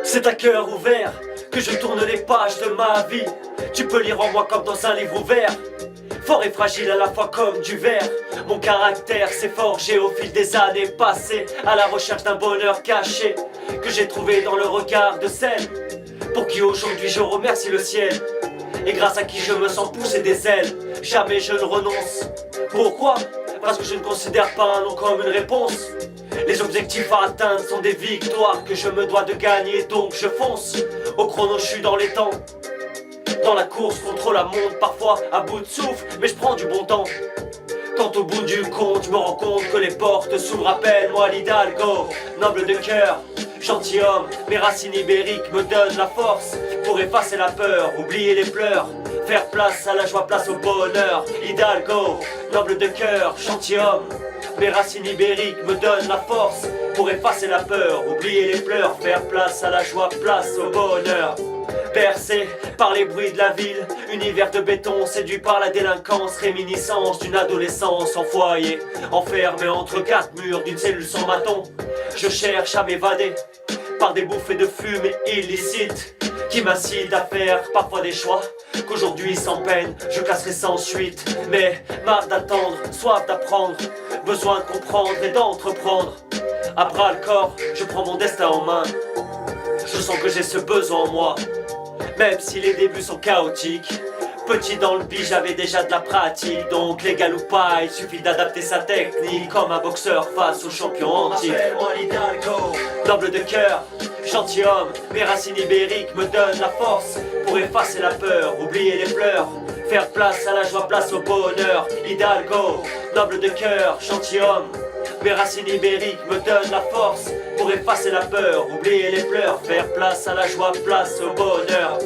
C'est à cœur ouvert que je tourne les pages de ma vie. Tu peux lire en moi comme dans un livre ouvert. Fort et fragile à la fois comme du verre. Mon caractère s'est forgé au fil des années passées, à la recherche d'un bonheur caché que j'ai trouvé dans le regard de celle pour qui aujourd'hui je remercie le ciel, et grâce à qui je me sens pousser des ailes. Jamais je ne renonce. Pourquoi? Parce que je ne considère pas un non comme une réponse. Les objectifs à atteindre sont des victoires que je me dois de gagner, donc je fonce. Au chrono je suis dans les temps, dans la course contre la montre, parfois à bout de souffle, mais je prends du bon temps. Quand au bout du compte je me rends compte que les portes s'ouvrent, appelle-moi l'Hidalgo. Noble de cœur, gentilhomme, mes racines ibériques me donnent la force pour effacer la peur, oublier les pleurs, faire place à la joie, place au bonheur. Hidalgo, noble de cœur, gentilhomme, mes racines ibériques me donnent la force pour effacer la peur, oublier les pleurs, faire place à la joie, place au bonheur. Bercé par les bruits de la ville, univers de béton séduit par la délinquance, réminiscence d'une adolescence en foyer, enfermé entre quatre murs d'une cellule sans bâton. Je cherche à m'évader par des bouffées de fumée illicites qui m'incitent à faire parfois des choix qu'aujourd'hui sans peine je casserai sans suite. Mais marre d'attendre, soif d'apprendre, besoin de comprendre et d'entreprendre. À bras le corps, je prends mon destin en main. Je sens que j'ai ce besoin en moi, même si les débuts sont chaotiques. Petit dans le bi, j'avais déjà de la pratique, donc légal ou pas, il suffit d'adapter sa technique comme un boxeur face au champion antique. Appelle-moi l'Hidalgo, noble de cœur, gentilhomme, mes racines ibériques me donnent la force pour effacer la peur, oublier les pleurs, faire place à la joie, place au bonheur. Hidalgo, noble de cœur, gentilhomme, mes racines ibériques me donnent la force pour effacer la peur, oublier les pleurs, faire place à la joie, place au bonheur.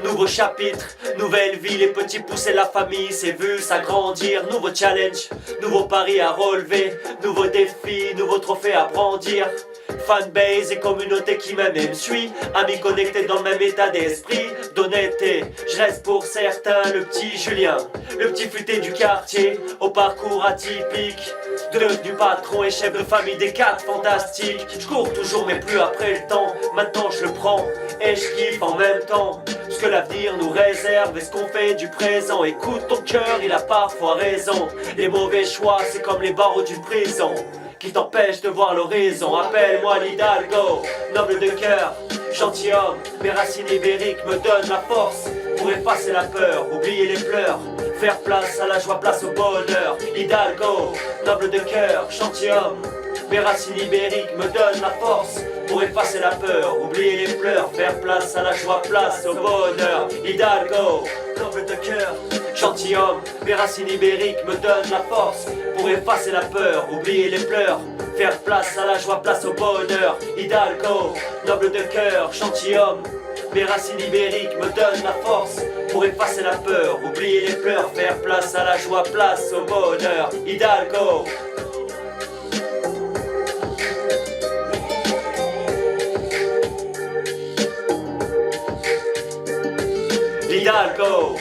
Nouveau chapitre, nouvelle vie, les petits pousses et la famille s'est vu s'agrandir. Nouveau challenge, nouveau pari à relever, nouveau défi, nouveau trophée à brandir. Fanbase et communauté qui m'aime et me suit, amis connectés dans le même état d'esprit, d'honnêteté. Je reste pour certains le petit Julien, le petit futé du quartier, au parcours atypique, devenu patron et chef de famille des quatre fantastiques. Je cours toujours mais plus après le temps, maintenant je le prends et je kiffe en même temps ce que l'avenir nous réserve et ce qu'on fait du présent. Écoute ton cœur, il a parfois raison. Les mauvais choix c'est comme les barreaux d'une prison qui t'empêchent de voir l'horizon. Appelle-moi l'Hidalgo, noble de cœur, gentilhomme, mes racines ibériques me donnent la force pour effacer la peur, oublier les pleurs, faire place à la joie, place au bonheur. Hidalgo, noble de cœur, gentilhomme, mes racines ibériques me donnent la force pour effacer la peur, oublier les pleurs, faire place à la joie, place au bonheur. Hidalgo, noble de cœur, gentilhomme, mes racines ibériques me donnent la force pour effacer la peur, oublier les pleurs, faire place à la joie, place au bonheur. Hidalgo, noble de cœur, gentilhomme, mes racines ibériques me donnent la force pour effacer la peur, oublier les pleurs, faire place à la joie, place au bonheur. Hidalgo. Hidalgo.